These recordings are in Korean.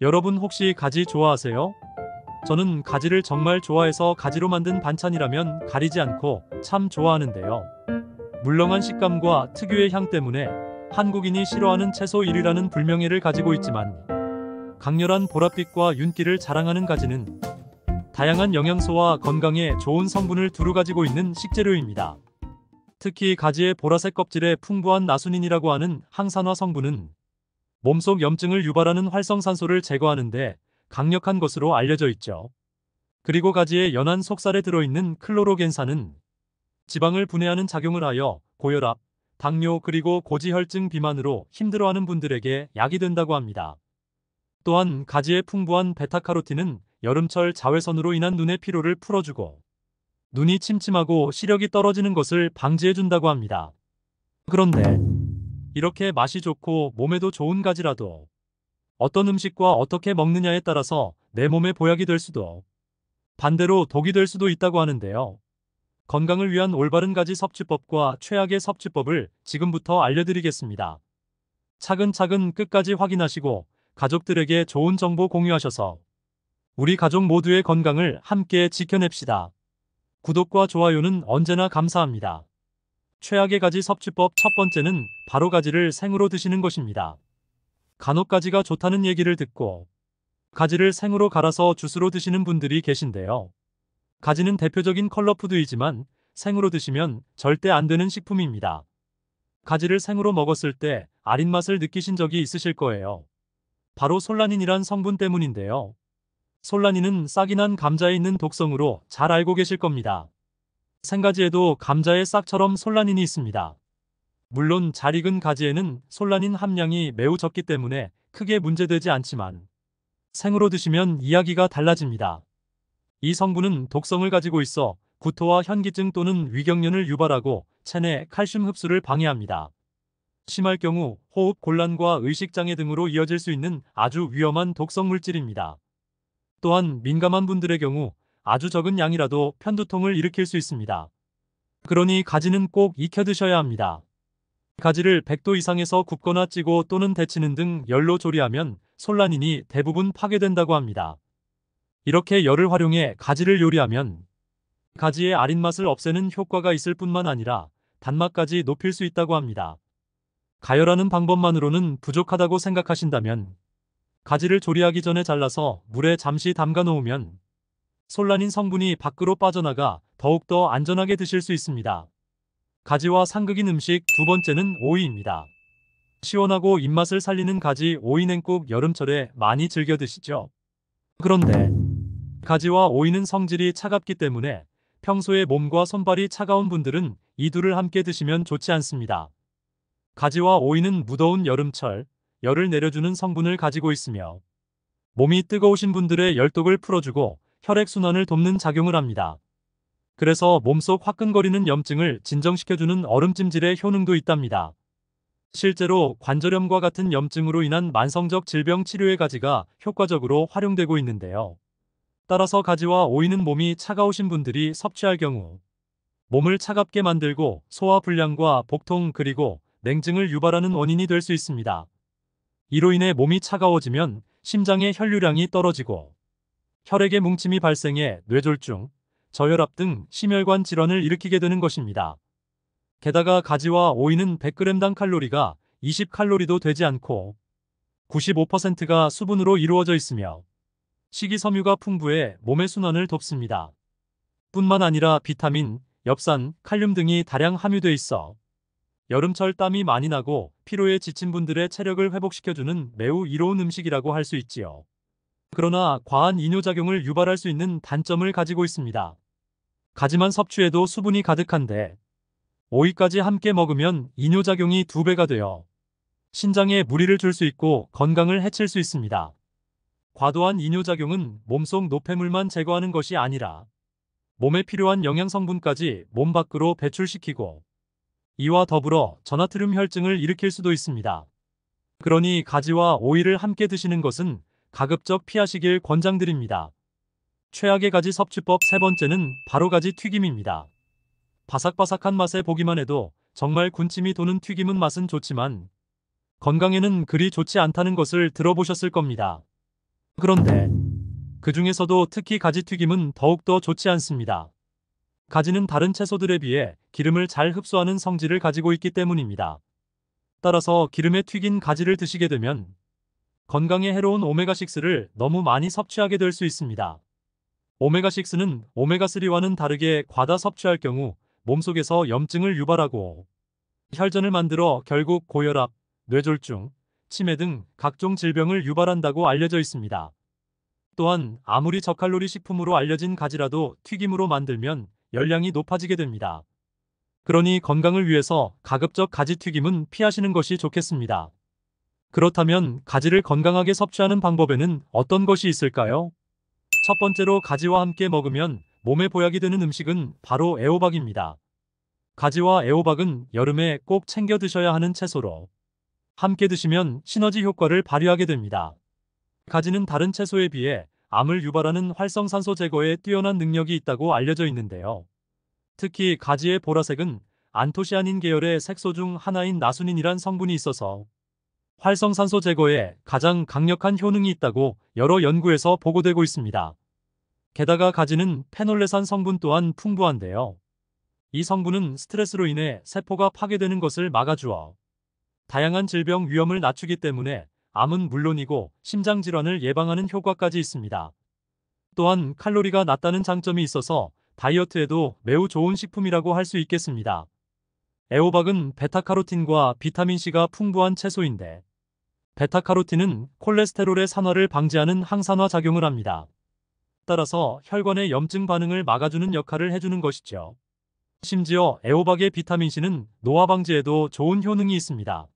여러분 혹시 가지 좋아하세요? 저는 가지를 정말 좋아해서 가지로 만든 반찬이라면 가리지 않고 참 좋아하는데요. 물렁한 식감과 특유의 향 때문에 한국인이 싫어하는 채소 1위라는 불명예를 가지고 있지만 강렬한 보랏빛과 윤기를 자랑하는 가지는 다양한 영양소와 건강에 좋은 성분을 두루 가지고 있는 식재료입니다. 특히 가지의 보라색 껍질에 풍부한 나수닌이라고 하는 항산화 성분은 몸속 염증을 유발하는 활성산소를 제거하는데 강력한 것으로 알려져 있죠. 그리고 가지의 연한 속살에 들어있는 클로로겐산은 지방을 분해하는 작용을 하여 고혈압, 당뇨 그리고 고지혈증 비만으로 힘들어하는 분들에게 약이 된다고 합니다. 또한 가지의 풍부한 베타카로틴은 여름철 자외선으로 인한 눈의 피로를 풀어주고 눈이 침침하고 시력이 떨어지는 것을 방지해준다고 합니다. 그런데 이렇게 맛이 좋고 몸에도 좋은 가지라도 어떤 음식과 어떻게 먹느냐에 따라서 내 몸에 보약이 될 수도 반대로 독이 될 수도 있다고 하는데요. 건강을 위한 올바른 가지 섭취법과 최악의 섭취법을 지금부터 알려드리겠습니다. 차근차근 끝까지 확인하시고 가족들에게 좋은 정보 공유하셔서 우리 가족 모두의 건강을 함께 지켜냅시다. 구독과 좋아요는 언제나 감사합니다. 최악의 가지 섭취법 첫 번째는 바로 가지를 생으로 드시는 것입니다. 간혹 가지가 좋다는 얘기를 듣고 가지를 생으로 갈아서 주스로 드시는 분들이 계신데요. 가지는 대표적인 컬러푸드이지만 생으로 드시면 절대 안 되는 식품입니다. 가지를 생으로 먹었을 때 아린 맛을 느끼신 적이 있으실 거예요. 바로 솔라닌이란 성분 때문인데요. 솔라닌은 싹이 난 감자에 있는 독성으로 잘 알고 계실 겁니다. 생가지에도 감자의 싹처럼 솔라닌이 있습니다. 물론 잘 익은 가지에는 솔라닌 함량이 매우 적기 때문에 크게 문제되지 않지만 생으로 드시면 이야기가 달라집니다. 이 성분은 독성을 가지고 있어 구토와 현기증 또는 위경련을 유발하고 체내 칼슘 흡수를 방해합니다. 심할 경우 호흡 곤란과 의식장애 등으로 이어질 수 있는 아주 위험한 독성 물질입니다. 또한 민감한 분들의 경우 아주 적은 양이라도 편두통을 일으킬 수 있습니다. 그러니 가지는 꼭 익혀 드셔야 합니다. 가지를 100도 이상에서 굽거나 찌고 또는 데치는 등 열로 조리하면 솔라닌이 대부분 파괴된다고 합니다. 이렇게 열을 활용해 가지를 요리하면 가지의 아린 맛을 없애는 효과가 있을 뿐만 아니라 단맛까지 높일 수 있다고 합니다. 가열하는 방법만으로는 부족하다고 생각하신다면 가지를 조리하기 전에 잘라서 물에 잠시 담가 놓으면 솔라닌 성분이 밖으로 빠져나가 더욱더 안전하게 드실 수 있습니다. 가지와 상극인 음식 두 번째는 오이입니다. 시원하고 입맛을 살리는 가지 오이는 꼭 여름철에 많이 즐겨 드시죠. 그런데 가지와 오이는 성질이 차갑기 때문에 평소에 몸과 손발이 차가운 분들은 이 둘을 함께 드시면 좋지 않습니다. 가지와 오이는 무더운 여름철, 열을 내려주는 성분을 가지고 있으며 몸이 뜨거우신 분들의 열독을 풀어주고 혈액순환을 돕는 작용을 합니다. 그래서 몸속 화끈거리는 염증을 진정시켜주는 얼음찜질의 효능도 있답니다. 실제로 관절염과 같은 염증으로 인한 만성적 질병 치료에 가지가 효과적으로 활용되고 있는데요. 따라서 가지와 오이는 몸이 차가우신 분들이 섭취할 경우 몸을 차갑게 만들고 소화불량과 복통 그리고 냉증을 유발하는 원인이 될 수 있습니다. 이로 인해 몸이 차가워지면 심장의 혈류량이 떨어지고 혈액의 뭉침이 발생해 뇌졸중, 저혈압 등 심혈관 질환을 일으키게 되는 것입니다. 게다가 가지와 오이는 100g당 칼로리가 20칼로리도 되지 않고 95%가 수분으로 이루어져 있으며 식이섬유가 풍부해 몸의 순환을 돕습니다. 뿐만 아니라 비타민, 엽산, 칼륨 등이 다량 함유돼 있어 여름철 땀이 많이 나고 피로에 지친 분들의 체력을 회복시켜주는 매우 이로운 음식이라고 할 수 있지요. 그러나 과한 이뇨작용을 유발할 수 있는 단점을 가지고 있습니다. 가지만 섭취해도 수분이 가득한데 오이까지 함께 먹으면 이뇨작용이 2배가 되어 신장에 무리를 줄 수 있고 건강을 해칠 수 있습니다. 과도한 이뇨작용은 몸속 노폐물만 제거하는 것이 아니라 몸에 필요한 영양성분까지 몸 밖으로 배출시키고 이와 더불어 전하트륨 혈증을 일으킬 수도 있습니다. 그러니 가지와 오이를 함께 드시는 것은 가급적 피하시길 권장드립니다. 최악의 가지 섭취법 세 번째는 바로 가지 튀김입니다. 바삭바삭한 맛에 보기만 해도 정말 군침이 도는 튀김은 맛은 좋지만 건강에는 그리 좋지 않다는 것을 들어보셨을 겁니다. 그런데 그 중에서도 특히 가지튀김은 더욱더 좋지 않습니다. 가지는 다른 채소들에 비해 기름을 잘 흡수하는 성질을 가지고 있기 때문입니다. 따라서 기름에 튀긴 가지를 드시게 되면 건강에 해로운 오메가6를 너무 많이 섭취하게 될 수 있습니다. 오메가6는 오메가3와는 다르게 과다 섭취할 경우 몸속에서 염증을 유발하고 혈전을 만들어 결국 고혈압, 뇌졸중, 치매 등 각종 질병을 유발한다고 알려져 있습니다. 또한 아무리 저칼로리 식품으로 알려진 가지라도 튀김으로 만들면 열량이 높아지게 됩니다. 그러니 건강을 위해서 가급적 가지 튀김은 피하시는 것이 좋겠습니다. 그렇다면 가지를 건강하게 섭취하는 방법에는 어떤 것이 있을까요? 첫 번째로 가지와 함께 먹으면 몸에 보약이 되는 음식은 바로 애호박입니다. 가지와 애호박은 여름에 꼭 챙겨 드셔야 하는 채소로 함께 드시면 시너지 효과를 발휘하게 됩니다. 가지는 다른 채소에 비해 암을 유발하는 활성산소 제거에 뛰어난 능력이 있다고 알려져 있는데요. 특히 가지의 보라색은 안토시아닌 계열의 색소 중 하나인 나수닌이란 성분이 있어서 활성산소 제거에 가장 강력한 효능이 있다고 여러 연구에서 보고되고 있습니다. 게다가 가지는 페놀레산 성분 또한 풍부한데요. 이 성분은 스트레스로 인해 세포가 파괴되는 것을 막아주어 다양한 질병 위험을 낮추기 때문에 암은 물론이고 심장질환을 예방하는 효과까지 있습니다. 또한 칼로리가 낮다는 장점이 있어서 다이어트에도 매우 좋은 식품이라고 할 수 있겠습니다. 애호박은 베타카로틴과 비타민C가 풍부한 채소인데 베타카로틴은 콜레스테롤의 산화를 방지하는 항산화 작용을 합니다. 따라서 혈관의 염증 반응을 막아주는 역할을 해주는 것이죠. 심지어 애호박의 비타민C는 노화 방지에도 좋은 효능이 있습니다.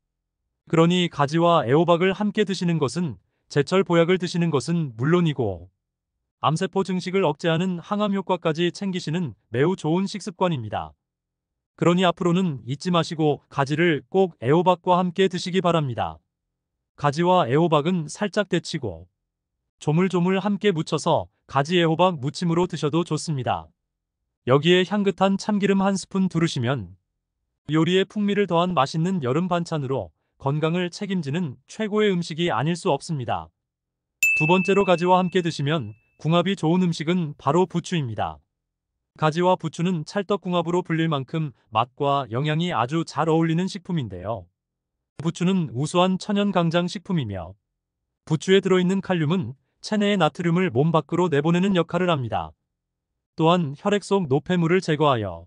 그러니 가지와 애호박을 함께 드시는 것은 제철 보약을 드시는 것은 물론이고 암세포 증식을 억제하는 항암 효과까지 챙기시는 매우 좋은 식습관입니다. 그러니 앞으로는 잊지 마시고 가지를 꼭 애호박과 함께 드시기 바랍니다. 가지와 애호박은 살짝 데치고 조물조물 함께 무쳐서 가지 애호박 무침으로 드셔도 좋습니다. 여기에 향긋한 참기름 한 스푼 두르시면 요리에 풍미를 더한 맛있는 여름 반찬으로 건강을 책임지는 최고의 음식이 아닐 수 없습니다. 두 번째로 가지와 함께 드시면 궁합이 좋은 음식은 바로 부추입니다. 가지와 부추는 찰떡궁합으로 불릴 만큼 맛과 영양이 아주 잘 어울리는 식품인데요. 부추는 우수한 천연 강장 식품이며 부추에 들어있는 칼륨은 체내의 나트륨을 몸 밖으로 내보내는 역할을 합니다. 또한 혈액 속 노폐물을 제거하여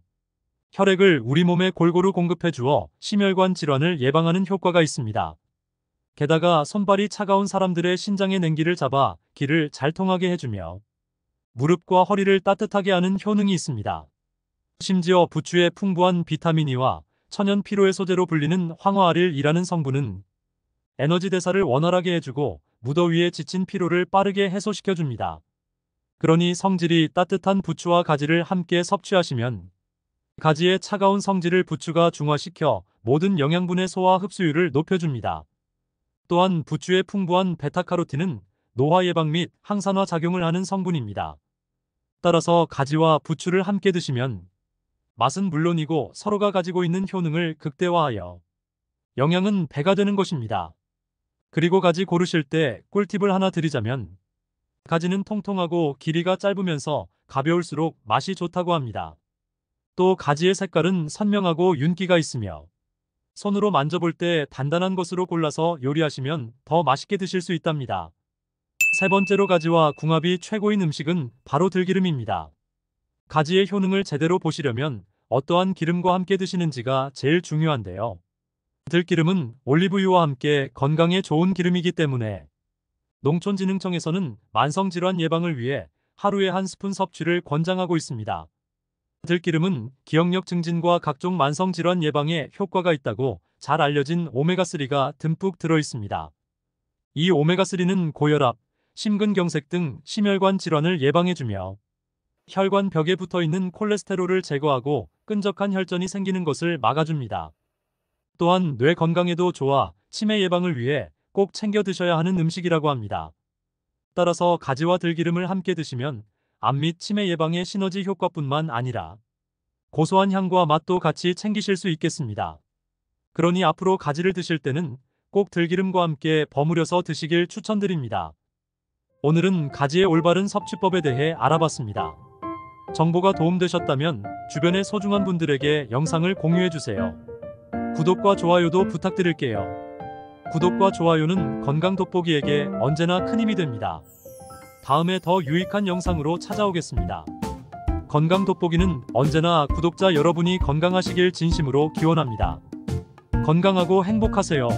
혈액을 우리 몸에 골고루 공급해 주어 심혈관 질환을 예방하는 효과가 있습니다. 게다가 손발이 차가운 사람들의 신장의 냉기를 잡아 기를 잘 통하게 해주며 무릎과 허리를 따뜻하게 하는 효능이 있습니다. 심지어 부추의 풍부한 비타민 E와 천연 피로의 소재로 불리는 황화아릴이라는 성분은 에너지 대사를 원활하게 해주고 무더위에 지친 피로를 빠르게 해소시켜줍니다. 그러니 성질이 따뜻한 부추와 가지를 함께 섭취하시면 가지의 차가운 성질을 부추가 중화시켜 모든 영양분의 소화 흡수율을 높여줍니다. 또한 부추의 풍부한 베타카로틴은 노화 예방 및 항산화 작용을 하는 성분입니다. 따라서 가지와 부추를 함께 드시면 맛은 물론이고 서로가 가지고 있는 효능을 극대화하여 영양은 배가 되는 것입니다. 그리고 가지 고르실 때 꿀팁을 하나 드리자면 가지는 통통하고 길이가 짧으면서 가벼울수록 맛이 좋다고 합니다. 또 가지의 색깔은 선명하고 윤기가 있으며 손으로 만져볼 때 단단한 것으로 골라서 요리하시면 더 맛있게 드실 수 있답니다. 세 번째로 가지와 궁합이 최고인 음식은 바로 들기름입니다. 가지의 효능을 제대로 보시려면 어떠한 기름과 함께 드시는지가 제일 중요한데요. 들기름은 올리브유와 함께 건강에 좋은 기름이기 때문에 농촌진흥청에서는 만성질환 예방을 위해 하루에 한 스푼 섭취를 권장하고 있습니다. 들기름은 기억력 증진과 각종 만성질환 예방에 효과가 있다고 잘 알려진 오메가3가 듬뿍 들어 있습니다. 이 오메가3는 고혈압, 심근경색 등 심혈관 질환을 예방해주며 혈관 벽에 붙어있는 콜레스테롤을 제거하고 끈적한 혈전이 생기는 것을 막아줍니다. 또한 뇌 건강에도 좋아 치매 예방을 위해 꼭 챙겨 드셔야 하는 음식이라고 합니다. 따라서 가지와 들기름을 함께 드시면 암 및 치매 예방의 시너지 효과뿐만 아니라 고소한 향과 맛도 같이 챙기실 수 있겠습니다. 그러니 앞으로 가지를 드실 때는 꼭 들기름과 함께 버무려서 드시길 추천드립니다. 오늘은 가지의 올바른 섭취법에 대해 알아봤습니다. 정보가 도움되셨다면 주변의 소중한 분들에게 영상을 공유해주세요. 구독과 좋아요도 부탁드릴게요. 구독과 좋아요는 건강 돋보기에게 언제나 큰 힘이 됩니다. 다음에 더 유익한 영상으로 찾아오겠습니다. 건강 돋보기는 언제나 구독자 여러분이 건강하시길 진심으로 기원합니다. 건강하고 행복하세요.